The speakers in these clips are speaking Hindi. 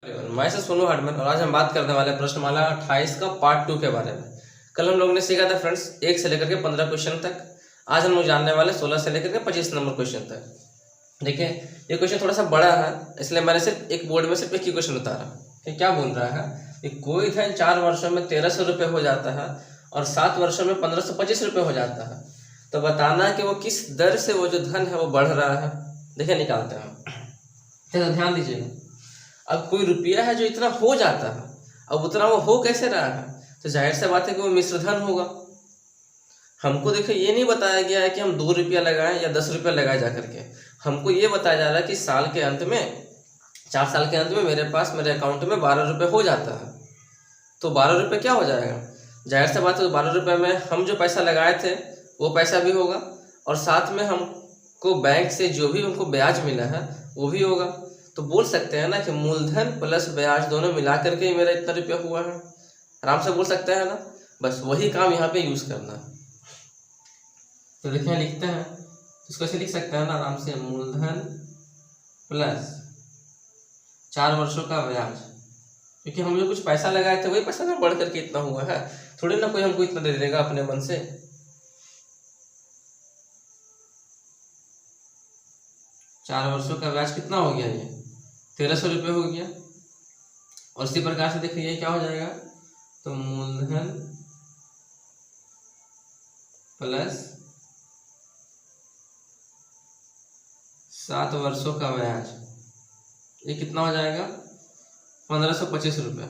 मैं से सोनू हार्डमैन और आज हम बात करने वाले हैं प्रश्नमाला 28 का पार्ट 2 के बारे में। कल हम लोग ने सीखा था फ्रेंड्स 1 से लेकर के 15 क्वेश्चन तक। आज हम लोग जानने वाले 16 से लेकर के 25 नंबर क्वेश्चन तक। देखिए ये क्वेश्चन थोड़ा सा बड़ा है, इसलिए मैंने सिर्फ एक बोर्ड में सिर्फ एक ही क्वेश्चन उतारा कि क्या बोल रहा है कि कोई धन 4 वर्षों में 1300 रुपये हो जाता है और 7 वर्षों में 1525 रुपये हो जाता है, तो बताना कि वो किस दर से वो जो धन है वो बढ़ रहा है। देखिए निकालते हैं, तो ध्यान दीजिएगा। अब कोई रुपया है जो इतना हो जाता है, अब उतना वो हो कैसे रहा है, तो जाहिर सी बात है कि वो मिश्र धन होगा। हमको देखो ये नहीं बताया गया है कि हम 2 रुपया लगाएं या 10 रुपया लगाए जा करके। हमको ये बताया जा रहा है कि साल के अंत में 4 साल के अंत में मेरे पास मेरे अकाउंट में 12 रुपये हो जाता है, तो 12 रुपये क्या हो जाएगा। जाहिर सी बात है 12 रुपये में हम जो पैसा लगाए थे वो पैसा भी होगा और साथ में हमको बैंक से जो भी हमको ब्याज मिला है वो भी होगा। तो बोल सकते हैं ना कि मूलधन प्लस ब्याज दोनों मिला करके ही मेरा इतना रुपया हुआ है। आराम से बोल सकते हैं ना, बस वही काम यहाँ पे यूज करना। तो देखिए लिखते हैं, इसको ऐसे लिख सकते हैं ना आराम से, मूलधन प्लस 4 वर्षों का ब्याज, क्योंकि हम जो कुछ पैसा लगाए थे वही पैसा ना बढ़ करके इतना हुआ है, थोड़ी ना कोई हमको इतना दे देगा अपने मन से। 4 वर्षों का ब्याज कितना हो गया, ये 1300 रुपये हो गया। और इसी प्रकार से देखिए ये क्या हो जाएगा, तो मूलधन प्लस 7 वर्षों का ब्याज, ये कितना हो जाएगा 1525 रुपये।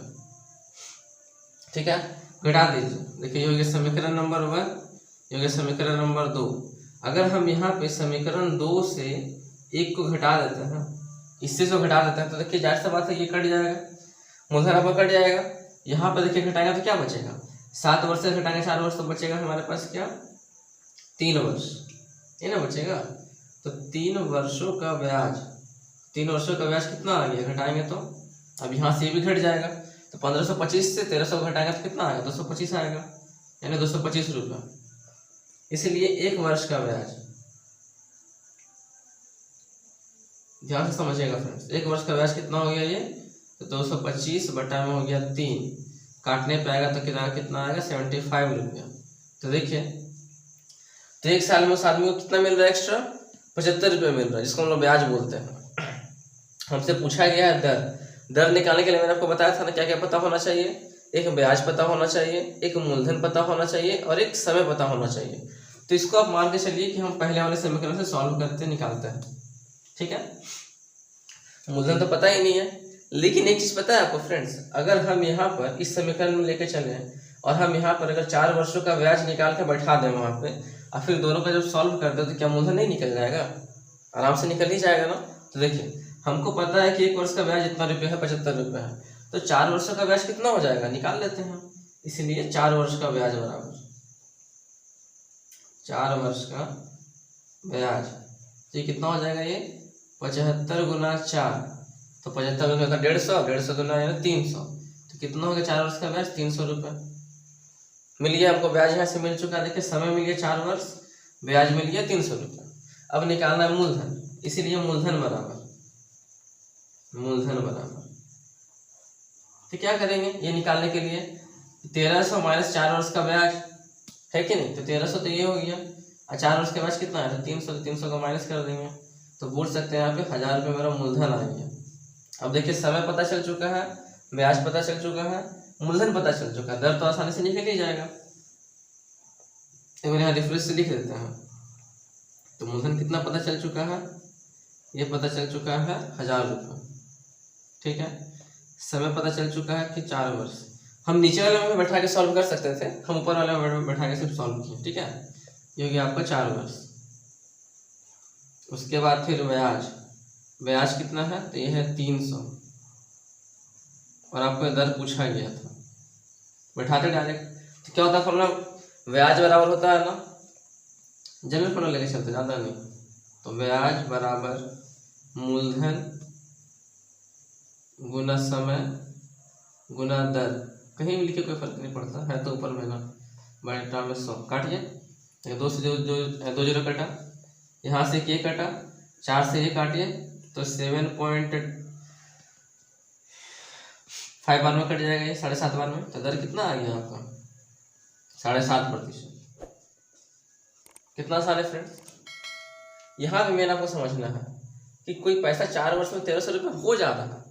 ठीक है, घटा दीजिए। देखिए ये हो गया समीकरण नंबर 1, ये हो गया समीकरण नंबर 2। अगर हम यहाँ पे समीकरण 2 से 1 को घटा देते हैं, इससे जो घटा देते हैं, तो देखिए जाहिर सी बात है ये कट जाएगा, मूलधन आपका कट जाएगा। यहाँ पर देखिए घटाएगा तो क्या बचेगा, 7 वर्ष से घटाएंगे 4 वर्ष, तो बचेगा हमारे पास क्या 3 वर्ष, ये ना बचेगा। तो 3 वर्षों का ब्याज, 3 वर्षों का ब्याज कितना आ गया, घटाएंगे तो अब यहाँ से ये भी घट जाएगा। तो 1525 से 1300 घटाएंगे तो कितना आएगा, 225 आएगा, यानी 225 रुपये। इसलिए 1 वर्ष का ब्याज, ध्यान से समझिएगा फ्रेंड्स, 1 वर्ष का ब्याज कितना हो गया ये, तो 225 बटा में हो गया 3, काटने पे आएगा तो कितना आएगा 75 रुपया। तो देखिए तो 1 साल में उस आदमी को कितना मिल रहा है, एक्स्ट्रा 75 रुपये मिल रहा है, जिसको हम लोग ब्याज बोलते हैं। हमसे पूछा गया है दर निकालने के लिए मैंने आपको बताया था ना क्या क्या पता होना चाहिए, एक ब्याज पता होना चाहिए, एक मूलधन पता होना चाहिए और एक समय पता होना चाहिए। तो इसको आप मान के चलिए कि हम पहले वाले समीकरण से सॉल्व करते निकालते हैं। ठीक है, मूलधन तो पता ही नहीं है, लेकिन एक चीज पता है आपको फ्रेंड्स, अगर हम यहाँ पर इस समीकरण में लेके चले और हम यहाँ पर अगर 4 वर्षों का ब्याज निकाल के बैठा दें वहाँ पे और फिर दोनों का जब सॉल्व कर दे तो क्या मूलधन नहीं निकल जाएगा, आराम से निकल ही जाएगा ना। तो देखिए हमको पता है कि 1 वर्ष का ब्याज इतना रुपये है, 75 रुपये है, तो 4 वर्षों का ब्याज कितना हो जाएगा निकाल लेते हैं। इसलिए 4 वर्ष का ब्याज बराबर 4 वर्ष का ब्याज, तो ये कितना हो जाएगा, ये 75 गुना 4, तो 75 गुना 150, 150 गुना 300, तो कितना हो गया 4 वर्ष का ब्याज 300 रुपये मिल गया हमको। ब्याज यहाँ से मिल चुका, देखिए समय मिल गया 4 वर्ष, ब्याज मिल गया 300 रुपये। अब निकालना है मूलधन, इसीलिए मूलधन बराबर तो क्या करेंगे ये निकालने के लिए, 1300 माइनस 4 वर्ष का ब्याज है कि नहीं, तो 1300 तो ये हो गया और 4 वर्ष के ब्याज कितना है, तो 300, तो 300 का माइनस कर देंगे, तो बोल सकते हैं यहाँ पे 1000 रुपये मेरा मूलधन आ गया। अब देखिए समय पता चल चुका है, ब्याज पता चल चुका है, मूलधन पता चल चुका है, दर तो आसानी से निकल ही जाएगा। यहाँ रेफरेंस से लिख देते हैं, तो मूलधन कितना पता चल चुका है, ये पता चल चुका है 1000 रुपये। ठीक है, समय पता चल चुका है कि 4 वर्ष। हम नीचे वाले में बैठा के सॉल्व कर सकते थे, हम ऊपर वाले में बैठा के सिर्फ सॉल्व किए। ठीक है, ये हो गया आपका 4 वर्ष। उसके बाद फिर ब्याज कितना है, तो ये है 300 और आपको दर पूछा गया था, बैठाते डायरेक्ट तो क्या होता है फॉर्मूला, ब्याज बराबर होता है ना, जनरल फॉर्मूला लेके चलते, ज़्यादा नहीं, तो ब्याज बराबर मूलधन गुना समय गुना दर, कहीं भी लिखे कोई फर्क नहीं पड़ता है, तो ऊपर में ना बटा में 100 काटिए, 2 से दो जीरो कटा, यहाँ से ये कटा, 4 से ये काटिए तो 5 बार में कट जाएगा ये 7.5 बार में, तो दर कितना आ गया आपका 7.5%। कितना आसान है फ्रेंड्स। यहाँ पे मेन आपको समझना है कि कोई पैसा 4 वर्ष में 1300 रुपये हो जा रहा है,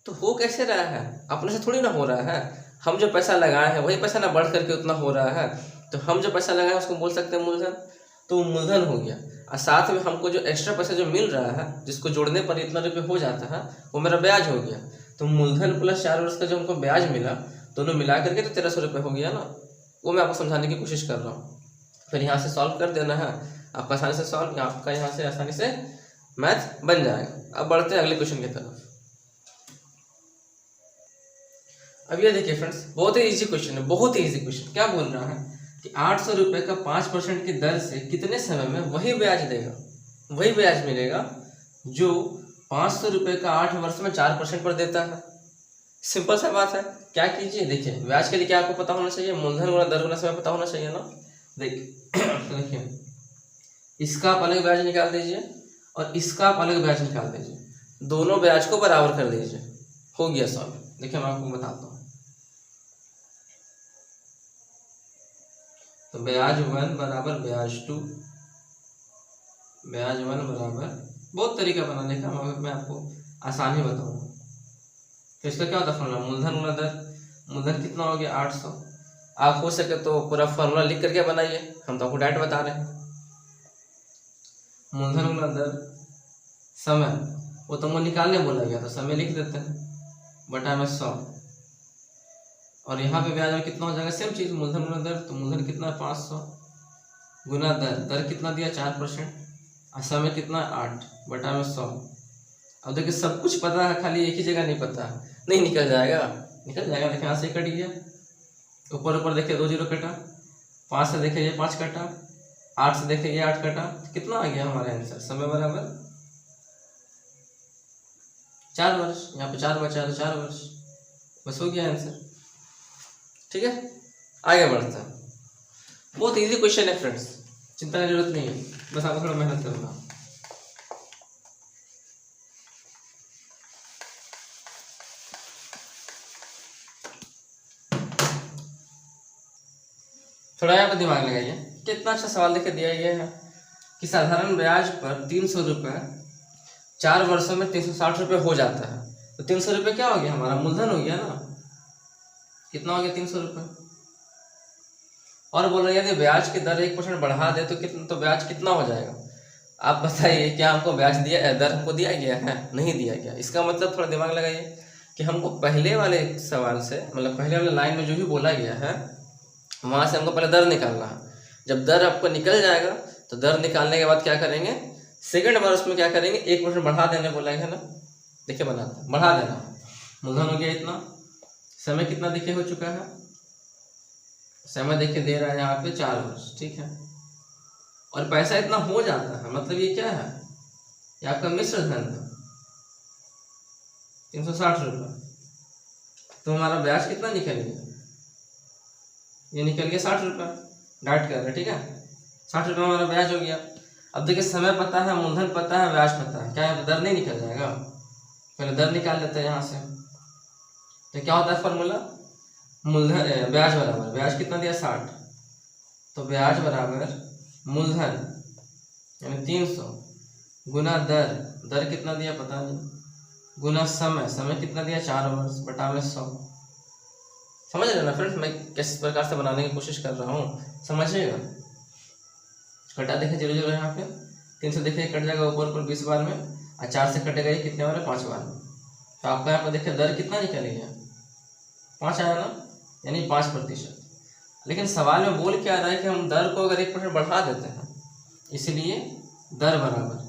तो हो कैसे रहा है, अपने से थोड़ी ना हो रहा है। हम जो पैसा लगाए हैं वही पैसा ना बढ़ करके उतना हो रहा है, तो हम जो पैसा लगाए उसको बोल सकते हैं मूलधन, तो वो मूलधन हो गया। और साथ में हमको जो एक्स्ट्रा पैसा जो मिल रहा है, जिसको जोड़ने पर इतना रुपये हो जाता है, वो मेरा ब्याज हो गया। तो मूलधन प्लस 4 वर्ष का जो हमको ब्याज मिला, दोनों मिला करके तो 1300 रुपये हो गया ना। वो मैं आपको समझाने की कोशिश कर रहा हूँ। फिर यहाँ से सॉल्व कर देना है, आपका आसानी से सॉल्व, आपका यहाँ से आसानी से मैथ बन जाएगा। अब बढ़ते हैं अगले क्वेश्चन की तरफ। अब ये देखिए फ्रेंड्स, बहुत ही इजी क्वेश्चन है, बहुत ही इजी क्वेश्चन। क्या बोल रहा है कि 800 रुपये का 5% की दर से कितने समय में वही ब्याज देगा, वही ब्याज मिलेगा जो 500 रुपये का 8 वर्ष में 4% पर देता है। सिंपल सा बात है। क्या कीजिए, देखिए ब्याज के लिए क्या आपको पता होना चाहिए, मूलधन गुना दर गुना समय पता होना चाहिए ना। देखिए इसका आप अलग ब्याज निकाल दीजिए और इसका आप अलग ब्याज निकाल दीजिए, दोनों ब्याज को बराबर कर दीजिए, हो गया सॉल्व। देखिए मैं आपको बताता हूँ, तो ब्याज 1 बराबर ब्याज 2, ब्याज 1 बराबर, बहुत तरीका बनाने का, मगर मैं आपको आसान ही बताऊंगा। तो इसका क्या होता है फॉर्मूला, मूलधन गुना दर, मूलधन कितना हो गया 800। आप हो सके तो पूरा फॉर्मूला लिख करके बनाइए, हम तो आपको डायरेक्ट बता रहे हैं। मूलधन गुना दर समय, वो तुमको निकालने बोला गया तो समय लिख देते हैं, बटा में 100। और यहाँ पे ब्याज में कितना हो जाएगा, सेम चीज, मूलधन गुना दर, तो मूलधन कितना है 500 गुना दर, दर कितना दिया 4%, और समय कितना 8 बटा में 100। अब देखिए सब कुछ पता है, खाली एक ही जगह नहीं पता है, नहीं निकल जाएगा, निकल जाएगा। देखिए यहाँ से कट गया, ऊपर ऊपर देखिए 2 जीरो कटा, 5 से देखिए ये 5 कटा, 8 से देखिए ये 8 कटा, कितना आ गया हमारा आंसर, समय बराबर 4 वर्ष। यहाँ पे 4 बचा तो 4 वर्ष, बस हो गया आंसर। ठीक है, आगे बढ़ते हैं। बहुत इजी क्वेश्चन है फ्रेंड्स, चिंता की जरूरत नहीं है, बस आपको थोड़ा मेहनत करना। थोड़ा यहाँ पर दिमाग लगाइए, कितना अच्छा सवाल देके दिया गया है कि साधारण ब्याज पर 300 रुपये 4 वर्षों में 360 रुपये हो जाता है। तो 300 रुपये क्या हो गया हमारा, मूलधन हो गया ना। कितना हो गया 300 रुपये। और बोल रहे यदि ब्याज की दर 1% बढ़ा दे तो कितना, तो ब्याज कितना हो जाएगा। आप बताइए, क्या हमको ब्याज दिया, दर हमको दिया गया है, नहीं दिया गया। इसका मतलब थोड़ा दिमाग लगाइए कि हमको पहले वाले सवाल से, मतलब पहले वाले लाइन में जो भी बोला गया है वहाँ से हमको पहले दर निकालना है। जब दर आपको निकल जाएगा तो दर निकालने के बाद क्या करेंगे, सेकंड बार उसमें क्या करेंगे, 1% बढ़ा देने बोला है ना। देखिए बनाते, बढ़ा देना, मूलधन हो गया इतना, समय कितना देखिए हो चुका है, समय देखिए दे रहा है यहाँ पे 4 वर्ष, ठीक है। और पैसा इतना हो जाता है, मतलब ये क्या है, ये आपका मिश्र धन है 360 रुपये। तो हमारा ब्याज कितना निकल गया, ये निकल गया 60 रुपये, डाइट कर रहे हैं, ठीक है। 60 रुपये हमारा ब्याज हो गया। अब देखिए समय पता है, मूलधन पता है, ब्याज पता है, क्या है दर नहीं निकल जाएगा, पहले दर निकाल लेते हैं यहाँ से। तो क्या होता है फॉर्मूला, मूलधन ब्याज बराबर, ब्याज कितना दिया 60, तो ब्याज बराबर मूलधन यानी 300 गुना दर, दर कितना दिया पता नहीं, गुना समय, समय कितना दिया 4 वर्ष बटा में 100। समझ रहे ना फ्रेंड्स, मैं किस प्रकार से बनाने की कोशिश कर रहा हूँ, समझिएगा। कटा देखिए 0 0 यहाँ पे, 300 देखिए कट जाएगा ऊपर ऊपर 20 बार में, और 4 से कटेगा ये कितने बार, 5 बार में। तो आपका यहाँ पर देखिए दर कितना निकल गया, 5 आया ना, यानी 5%। लेकिन सवाल में बोल क्या रहा है कि हम दर को अगर 1% बढ़ा देते हैं, इसलिए दर बराबर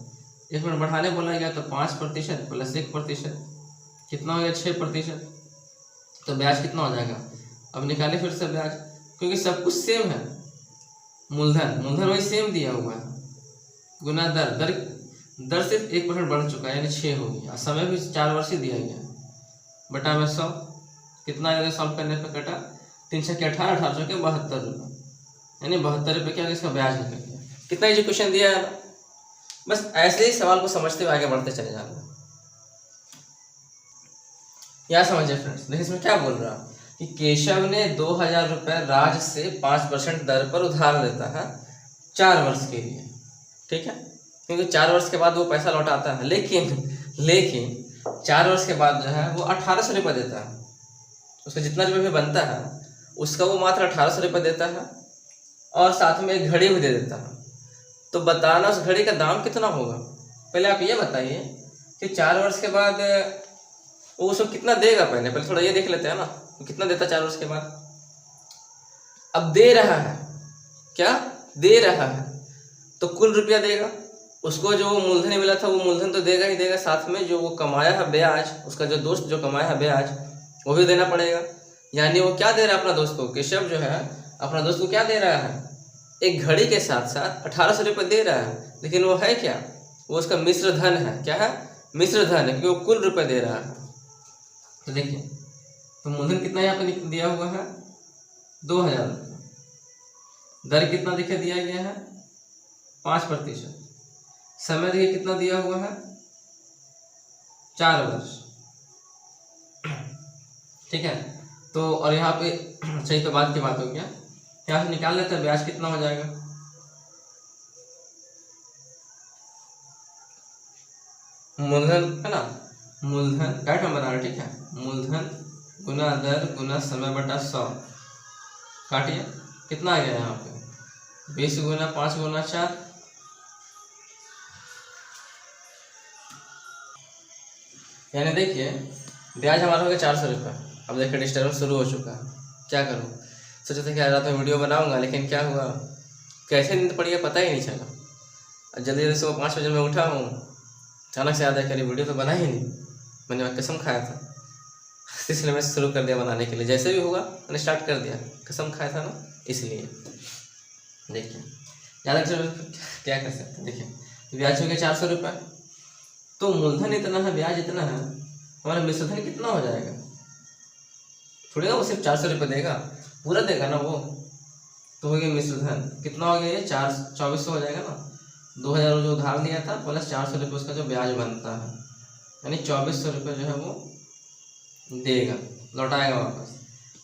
1% बढ़ाने बोला गया, तो 5% प्लस 1% कितना हो गया 6%। तो ब्याज कितना हो जाएगा, अब निकाले फिर से ब्याज, क्योंकि सब कुछ सेम है। मूलधन वही सेम दिया हुआ है, गुना दर, दर सिर्फ 1% बढ़ चुका है, यानी 6 हो गया। समय भी 4 वर्ष ही दिया गया, बटा में 100 कितना आएगा, सॉल्व करने पे कटा 3 से 18, 18 से 72 रुपये, यानी 72 रुपये क्या इसका ब्याज निकल गया। कितना इजी क्वेश्चन दिया है ना। बस ऐसे ही सवाल को समझते हुए आगे बढ़ते चले जाना। क्या समझे फ्रेंड्स? देखिए इसमें क्या बोल रहा कि केशव ने 2000 रुपये राज से 5% दर पर उधार लेता है 4 वर्ष के लिए, ठीक है, क्योंकि 4 वर्ष के बाद वो पैसा लौटाता है, लेकिन 4 वर्ष के बाद जो है वो 1800 रुपये देता है। उसका जितना रुपये भी बनता है उसका वो मात्र 1800 रुपये देता है और साथ में एक घड़ी भी दे देता है। तो बताना उस घड़ी का दाम कितना होगा? पहले आप ये बताइए कि 4 वर्ष के बाद वो उसको कितना देगा। पहले थोड़ा ये देख लेते हैं ना, वो कितना देता 4 वर्ष के बाद। अब दे रहा है, क्या दे रहा है, तो कुल रुपया देगा। उसको जो मूलधन मिला था वो मूलधन तो देगा ही देगा, साथ में जो वो कमाया है ब्याज, उसका जो दोस्त जो कमाया है ब्याज वो भी देना पड़ेगा। यानी वो क्या दे रहा है अपना दोस्त को, केशव जो है अपना दोस्त को क्या दे रहा है, एक घड़ी के साथ साथ 1800 रुपये दे रहा है। लेकिन वो है क्या, वो उसका मिश्र धन है। क्या है? मिश्र धन है, क्योंकि वो कुल रुपये दे रहा है। तो देखिए, तो मूलधन कितना यहाँ पे दिया हुआ है 2000 रुपये। दर कितना देखिए दिया गया है 5%। समय देखिए कितना दिया हुआ है 4 वर्ष, ठीक है। तो और यहाँ पे सही तो बाद की बात हो गया, यहाँ से निकाल लेते हैं ब्याज कितना हो जाएगा। मूलधन है ना, मूलधन राइट हम बना रहे, ठीक है। मूलधन गुना दर गुना समय बटा 100, काटिए कितना आ गया यहाँ पे 20 गुना 5 गुना 4, यानी देखिए ब्याज हमारा हो गया 400 रुपये। अब देखिए डिस्टर्बेंस शुरू हो चुका है, क्या करूँ। सोचा था कि रात में वीडियो बनाऊंगा, लेकिन क्या हुआ, कैसे नींद पड़ी है पता ही नहीं चला। और जल्दी जल्दी सुबह 5 बजे में उठा हूँ, अचानक से याद है कि वीडियो तो बना ही नहीं, मैंने कसम खाया था, इसलिए मैं शुरू कर दिया बनाने के लिए। जैसे भी हुआ मैंने स्टार्ट कर दिया, कसम खाया था ना, इसलिए। देखिए ज़्यादा क्या कर सकते हैं। देखिए ब्याज हो गया 400 रुपये, तो मूलधन इतना है, ब्याज इतना है, हमारा मिश्रधन कितना हो जाएगा। थोड़ी ना वो सिर्फ 400 रुपये देगा, पूरा देगा ना वो। तो हो गया मिश्रधन कितना हो गया, ये 2400 हो जाएगा ना। 2000 जो उधार लिया था प्लस 400 रुपये उसका जो ब्याज बनता है, यानी 2400 रुपये जो है वो देगा, लौटाएगा वापस।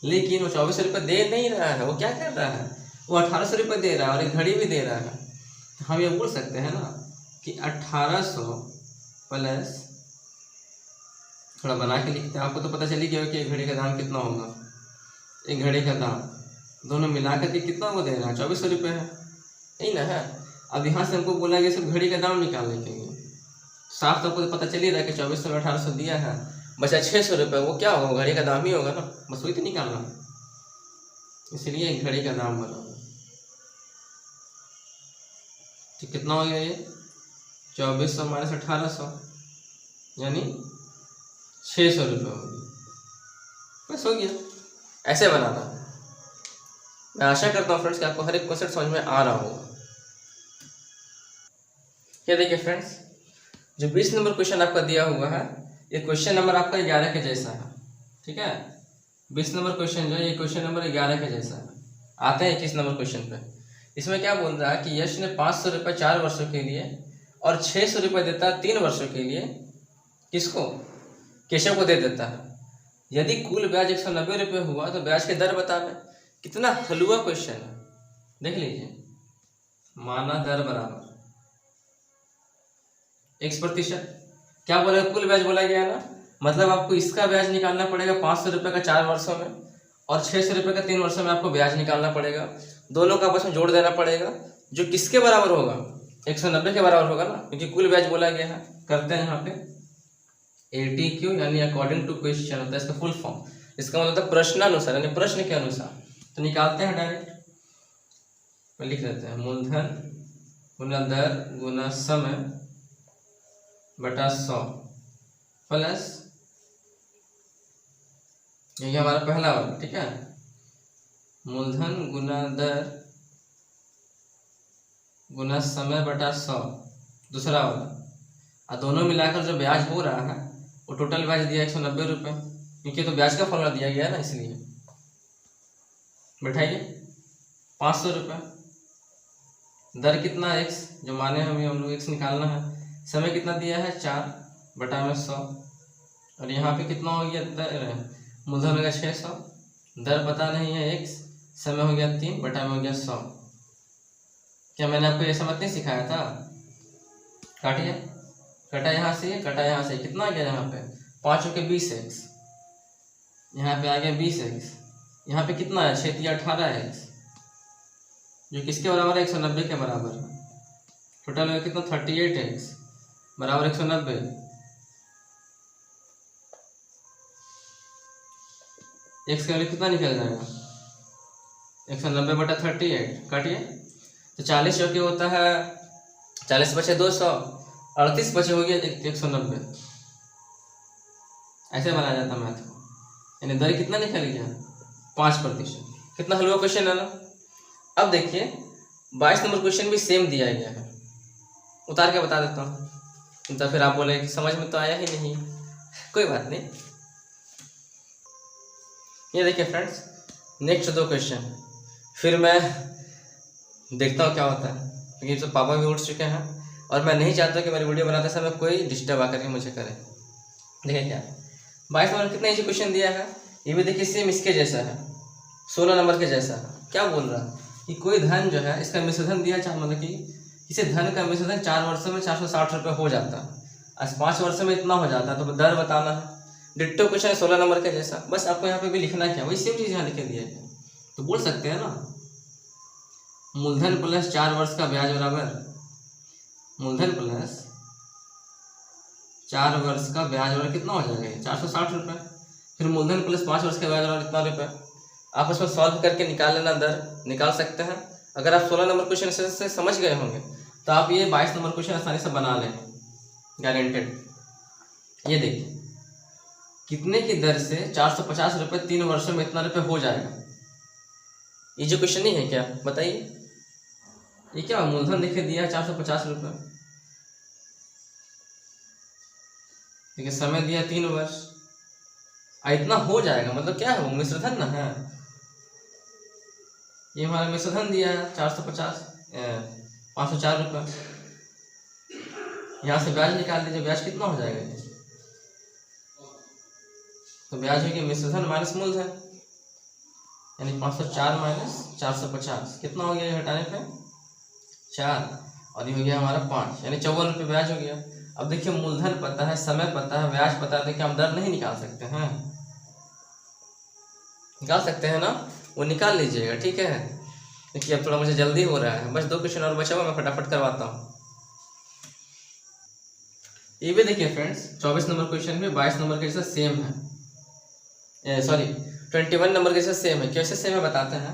लेकिन वो 2400 रुपये दे नहीं रहा है, वो क्या कर रहा है, वो 1800 रुपये दे रहा है और एक घड़ी भी दे रहा है। तो हम ये बोल सकते हैं ना कि 1800 प्लस, थोड़ा बना के लिखते हैं, आपको तो पता चली गया कि एक घड़ी का दाम कितना होगा। एक घड़ी का दाम दोनों मिलाकर के कितना वो दे रहा है 2400 रुपये है, यही ना है। अब यहाँ से हमको बोला गया सिर्फ घड़ी का दाम निकालने के लिए, साफ तो आपको पता चल ही रहा है कि 2400 में 1800 दिया है, बचा 600 रुपये, वो क्या होगा, घड़ी का दाम ही होगा ना, बस वही तो निकालना। इसलिए एक घड़ी का दाम बना। तो कितना हो गया ये 2400 माइनस 1800, यानी 600 रुपये हो गया, बस हो गया। ऐसे बनाना। मैं आशा करता हूँ फ्रेंड्स कि आपको हर एक क्वेश्चन समझ में आ रहा होगा। ये देखिए फ्रेंड्स, जो 20 नंबर क्वेश्चन आपका दिया हुआ है, ये क्वेश्चन नंबर आपका 11 के जैसा है, ठीक है। 20 नंबर क्वेश्चन जो है ये क्वेश्चन नंबर 11 के जैसा है। आते हैं 21 नंबर क्वेश्चन पे। इसमें क्या बोल रहा है कि यश ने 500 रुपये 4 वर्षों के लिए और 600 रुपये देता है 3 वर्षों के लिए, किसको, केशव को दे देता है। यदि कुल ब्याज 190 रुपये हुआ तो ब्याज की दर बतावे। कितना हलुआ क्वेश्चन है, देख लीजिए। माना दर बराबर x%, क्या बोला, कुल ब्याज बोला गया ना, मतलब आपको इसका ब्याज निकालना पड़ेगा 500 रुपये का 4 वर्षों में और 600 रुपये का 3 वर्षों में आपको ब्याज निकालना पड़ेगा। दोनों का आपस में जोड़ देना पड़ेगा, जो किसके बराबर होगा, 190 के बराबर होगा ना, क्योंकि कुल ब्याज बोला गया है। करते हैं यहाँ पे ATQ यानी अकॉर्डिंग टू क्वेश्चन होता है इसका फुल फॉर्म। इसका मतलब होता है प्रश्नानुसार, यानी प्रश्न के अनुसार। तो निकालते हैं डायरेक्ट, लिख देते हैं मूलधन गुना दर गुना समय बटा 100 प्लस, यही हमारा पहला वाला, ठीक है। मूलधन गुना दर गुना समय बटा 100 दूसरा वाला, और दोनों मिलाकर जो ब्याज हो रहा है वो टोटल ब्याज दिया 190 रुपये, क्योंकि तो ब्याज का फॉर्मूला दिया गया है ना, इसलिए बैठाइए 500 रुपये। दर कितना x, जो माने हम लोग x निकालना है। समय कितना दिया है 4 बटा में 100, और यहाँ पे कितना हो गया मूलधन हो गया 600, दर पता नहीं है x, समय हो गया 3 बटा में हो गया 100। क्या मैंने आपको ये समझ नहीं सिखाया था? काटिए, कटा यहाँ से, कटा यहाँ से, कितना आ गया यहाँ पे 5 के 20x, यहाँ पे आ गया 20x, यहाँ पे कितना है 6 18x, जो किसके बराबर है 190 के बराबर है। टोटल में कितना 38x बराबर 190। x का वैल्यू कितना निकल जाएगा 190 बटा 38, काटिए। तो 40 जो कि होता है 40 बचे 200, 38 बचे हो गया 190। ऐसे बनाया जाता मैथ को, यानी दर कितना निकल गया 5%। कितना हलवा क्वेश्चन है ना। अब देखिए 22 नंबर क्वेश्चन भी सेम दिया गया है, उतार के बता देता हूँ, तो फिर आप बोले कि समझ में तो आया ही नहीं। कोई बात नहीं, ये देखिए फ्रेंड्स, नेक्स्ट 2 क्वेश्चन फिर मैं देखता हूँ क्या होता है, क्योंकि तो पापा भी उठ चुके हैं और मैं नहीं चाहता कि मेरी वीडियो बनाते समय कोई डिस्टर्ब आकर के मुझे करे। देखिए क्या 22 नंबर कितना इजी क्वेश्चन दिया है, ये भी देखिए सेम इसके जैसा है, 16 नंबर के जैसा है। क्या बोल रहा है कि कोई धन जो है इसका मिश्रधन दिया, मतलब कि इसे धन का मिश्रधन 4 वर्षों में 460 रुपये हो जाता है, आज 5 वर्षों में इतना हो जाता है, तो दर बताना है। डिट्टो क्वेश्चन है 16 नंबर के जैसा, बस आपको यहाँ पे भी लिखना क्या, वही सेम चीज़ यहाँ लिखे दिया है। तो बोल सकते हैं ना मूलधन प्लस 4 वर्ष का ब्याज बराबर, मूलधन प्लस 4 वर्ष का ब्याज बराबर कितना हो जाएगा 460 रुपये, फिर मूलधन प्लस 5 वर्ष का ब्याज बराबर इतना रुपये। आप उसमें सॉल्व करके निकाल लेना, दर निकाल सकते हैं। अगर आप 16 नंबर क्वेश्चन से समझ गए होंगे तो आप ये 22 नंबर क्वेश्चन आसानी से बना लें, गारंटेड। ये देखिए कितने की दर से 450 रुपये 3 वर्षों में इतना रुपये हो जाएगा। ये जो क्वेश्चन नहीं है क्या, बताइए ये क्या मूलधन देखिए दिया है 450 रुपये, देखिए समय दिया 3 वर्ष, इतना हो जाएगा, मतलब क्या है वो मिश्रधन ना है, ये हमारा मिश्रधन दिया है 450 504 रुपये। यहाँ से ब्याज निकाल दीजिए, ब्याज कितना हो जाएगा, तो ब्याज हो गया मिश्रधन माइनस मूलधन, यानी 504 माइनस 450 कितना हो गया, ये हटाने पे 4 और ये हो गया हमारा 5, यानी 54 रुपये ब्याज हो गया। अब देखिए मूलधन पता है, समय पता है, ब्याज पता है, देखिए हम दर नहीं निकाल सकते हैं, निकाल सकते हैं ना, वो निकाल लीजिएगा, ठीक है। देखिए अब थोड़ा मुझे जल्दी हो रहा है, बस 2 क्वेश्चन और बचा हुआ, मैं फटाफट करवाता हूँ। ये भी देखिए फ्रेंड्स 24 नंबर क्वेश्चन में 22 नंबर के जैसा सेम है, सॉरी 21 नंबर के जैसा सेम है। कैसे सेम है बताते हैं।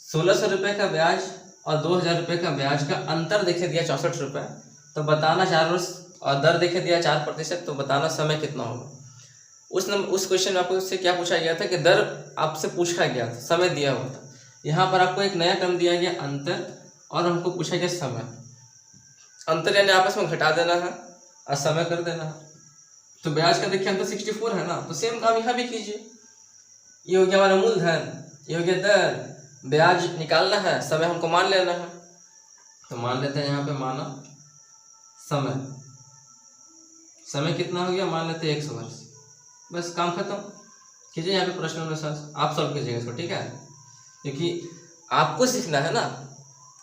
1600 रुपये का ब्याज और 2000 रुपये का ब्याज का अंतर देखे दिया 64 रुपये, तो बताना 4 वर्ष, और दर देखे दिया 4%, तो बताना समय कितना होगा। उस क्वेश्चन में आपको उससे क्या पूछा गया था कि दर आपसे पूछा गया था, समय दिया हुआ था। यहाँ पर आपको एक नया टर्म दिया गया अंतर, और हमको पूछा गया समय। अंतर यानी आपस में घटा देना है और समय कर देना है। तो ब्याज का देखिए अंतर 64 है ना, तो सेम काम यहाँ भी कीजिए। ये हो गया हमारा मूलधन, ये हो गया दर, ब्याज निकालना है, समय हमको मान लेना है, तो मान लेते हैं यहाँ पे माना समय, समय कितना हो गया मान लेते हैं 100 वर्ष, बस काम खत्म। कीजिए यहाँ पे प्रश्न अनुसार आप सॉल्व कीजिएगा इसको, ठीक है, क्योंकि आपको सीखना है ना,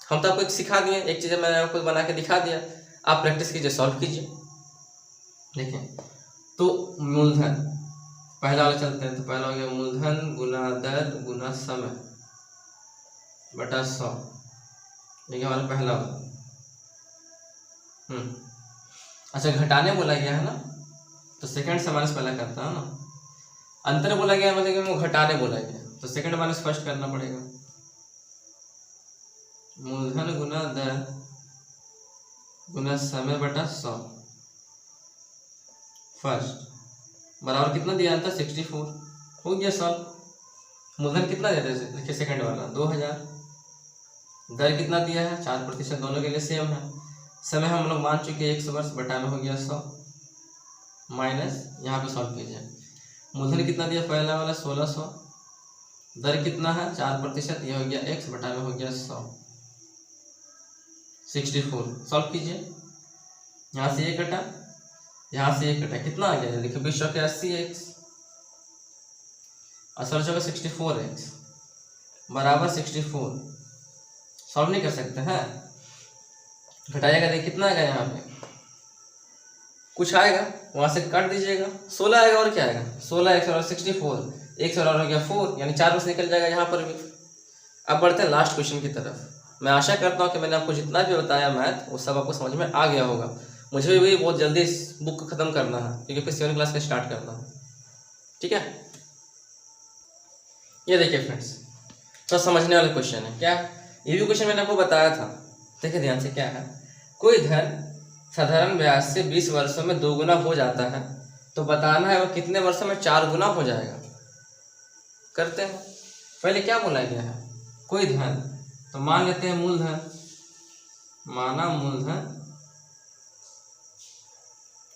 हम तो आपको एक सिखा दिए, एक चीज़ मैंने आपको बना के दिखा दिया, आप प्रैक्टिस कीजिए, सॉल्व कीजिए। देखें तो मूलधन पहला वाला चलते हैं, तो पहला हो गया मूलधन गुना दर गुना समय बटा 100, ये हमारा पहला वाला। अच्छा घटाने बोला गया है ना, तो सेकंड से माइनस पहला करता है ना, अंतर बोला गया मतलब घटाने बोला गया, तो सेकंड माइनस फर्स्ट करना पड़ेगा। मूलधन गुना दर गुना समय बटा 100 फर्स्ट बराबर कितना दिया अंतर 64, हो गया सॉल्व। मूलधन कितना देते हैं देखिए सेकंड वाला 2000, दर कितना दिया है 4%, दोनों के लिए सेम है। समय हम लोग मान चुके 100 वर्ष, बटा में हो गया 100 माइनस, यहाँ पे सॉल्व कीजिए। मूलधन कितना दिया पहला वाला 1600, दर कितना है 4%, ये हो गया x, बटा में हो गया 100 64, सॉल्व कीजिए। यहाँ से ये कटा यहाँ से ये कटा, कितना आ गया देखिए 20 चौके 80x और 16 चौके 64x बराबर 64। सॉल्व नहीं कर सकते हैं, घटाइएगा देखिए कितना आएगा, यहाँ पे कुछ आएगा वहां से काट दीजिएगा, 16 आएगा और क्या आएगा 16x और 64, एक से और हो गया 4, यानी 4 में से निकल जाएगा यहाँ पर भी। अब बढ़ते हैं लास्ट क्वेश्चन की तरफ। मैं आशा करता हूँ कि मैंने आपको जितना भी बताया मैथ वो सब आपको समझ में आ गया होगा। मुझे भी बहुत जल्दी इस बुक को ख़त्म करना है क्योंकि फिर 7 क्लास का स्टार्ट करना है। ठीक है, ये देखिए फ्रेंड्स, तो समझने वाला क्वेश्चन है क्या, ये भी क्वेश्चन मैंने आपको बताया था। देखिए ध्यान से, क्या है, कोई धन साधारण ब्याज से 20 वर्षों में 2 गुना हो जाता है, तो बताना है वो कितने वर्षों में 4 गुना हो जाएगा। करते हैं, पहले क्या बोला गया है, कोई धन, तो मान लेते हैं मूलधन, माना मूलधन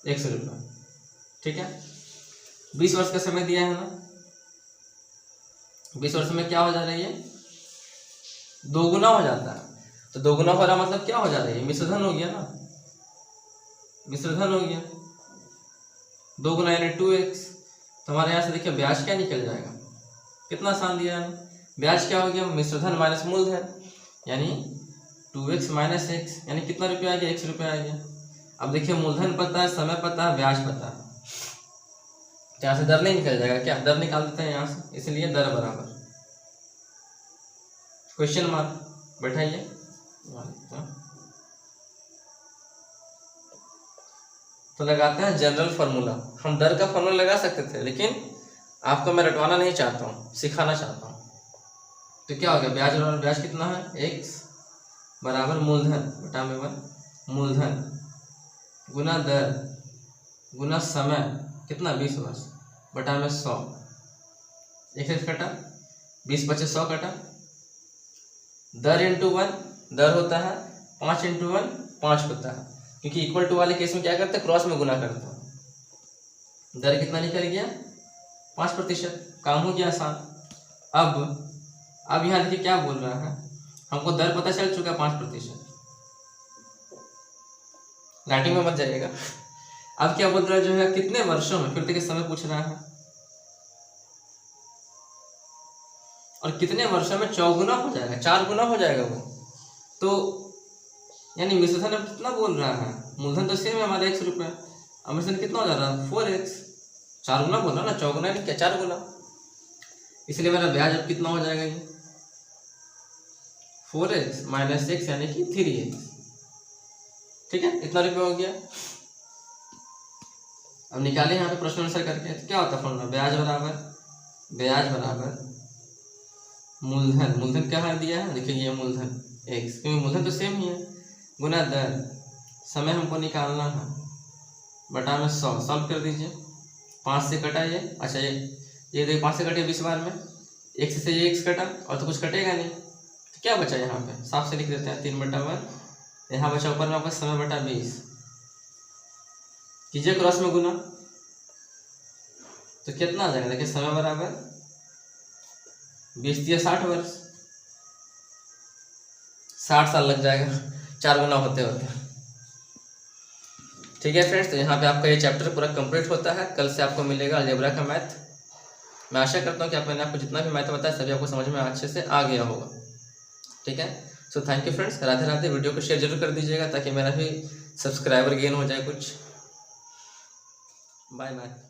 100 रुपये। ठीक है, 20 वर्ष का समय दिया है ना, 20 वर्ष में क्या हो जा रही है 2 गुना हो जाता है। तो 2 गुना हो रहा मतलब क्या हो जा रही है, मिश्रधन हो गया ना, मिश्रधन हो गया, 2 गुना यानी 2x। तो हमारे यहाँ से देखिए ब्याज क्या निकल जाएगा, कितना आसान दिया है, ब्याज क्या हो गया मिश्रधन माइनस मूलधन, यानी 2x माइनस x, यानी कितना रुपया आ गया, 100 रुपया आ गया। अब देखिए मूलधन पता है, समय पता है, ब्याज पता है, तो यहाँ से दर नहीं निकल जाएगा क्या, दर निकाल देते हैं यहाँ से, इसलिए दर बराबर क्वेश्चन मार्क बैठाइए। तो लगाते हैं जनरल फार्मूला। हम दर का फार्मूला लगा सकते थे लेकिन आपको मैं रटवाना नहीं चाहता हूँ, सिखाना चाहता हूँ। तो क्या हो गया, ब्याज बराबर ब्याज कितना है, x बराबर मूलधन बटा में 1 मूलधन गुना दर गुना समय कितना 20 वर्ष बटा में 100, एक कटा 20 25 100 कटा, दर इंटू 1 दर होता है, 5 इंटू 1 5 होता है, क्योंकि इक्वल टू वाले केस में क्या करते हैं क्रॉस में गुना करते हैं। दर कितना निकल गया 5%, काम हो गया आसान। अब यहाँ देखिए क्या बोल रहा है, हमको दर पता चल चुका 5%, राइटिंग में मत जाइएगा। अब क्या बोल रहा है, जो है कितने वर्षों में, फिर देखिए समय पूछ रहा है, और कितने वर्षों में 4 गुना हो जाएगा, 4 गुना हो जाएगा वो। तो यानी मिश्रधन अब कितना बोल रहा है, मूलधन तो सेम है हमारा 100 रुपये, अब मिश्रधन कितना हो जा रहा है 4x, 4 गुना बोल रहा ना, 4 गुना नहीं क्या 4 गुना, इसलिए मेरा ब्याज अब कितना हो जाएगा, ये 4x माइनस x यानी कि 3x। ठीक है, इतना रुपये हो गया। अब निकाले यहाँ पे प्रश्न आंसर करके, तो क्या होता है फॉर्मूला, ब्याज बराबर मूलधन, मूलधन क्या है दिया है, देखिए ये मूलधन x, क्योंकि मूलधन तो सेम ही है, गुना दर, समय हमको निकालना है, बटा में 100, सॉल्व कर दीजिए, 5 से कटा ये, अच्छा ये देखिए 5 से कटे 20 बार में, x से ये x कटा और तो कुछ कटेगा नहीं, तो क्या बचा यहाँ पे, साफ से लिख देते हैं 3/1, यहाँ बचा ऊपर में आपका समय बटा 20, कीजिए क्रॉस में गुना, तो कितना आ जाएगा, देखिए समय बराबर 20 दिया 60 वर्ष, 60 साल लग जाएगा 4 गुना होते होते। ठीक है फ्रेंड्स, तो यहाँ पे आपका ये चैप्टर पूरा कंप्लीट होता है। कल से आपको मिलेगा अलजेब्रा का मैथ। मैं आशा करता हूँ कि मैंने आपको जितना भी मैथ बताया सभी आपको समझ में अच्छे से आ गया होगा। ठीक है, so thank you friends, Radhe Radhe. Video को शेयर जरूर कर दीजिएगा ताकि मेरा भी सब्सक्राइबर गेन हो जाए कुछ। Bye bye.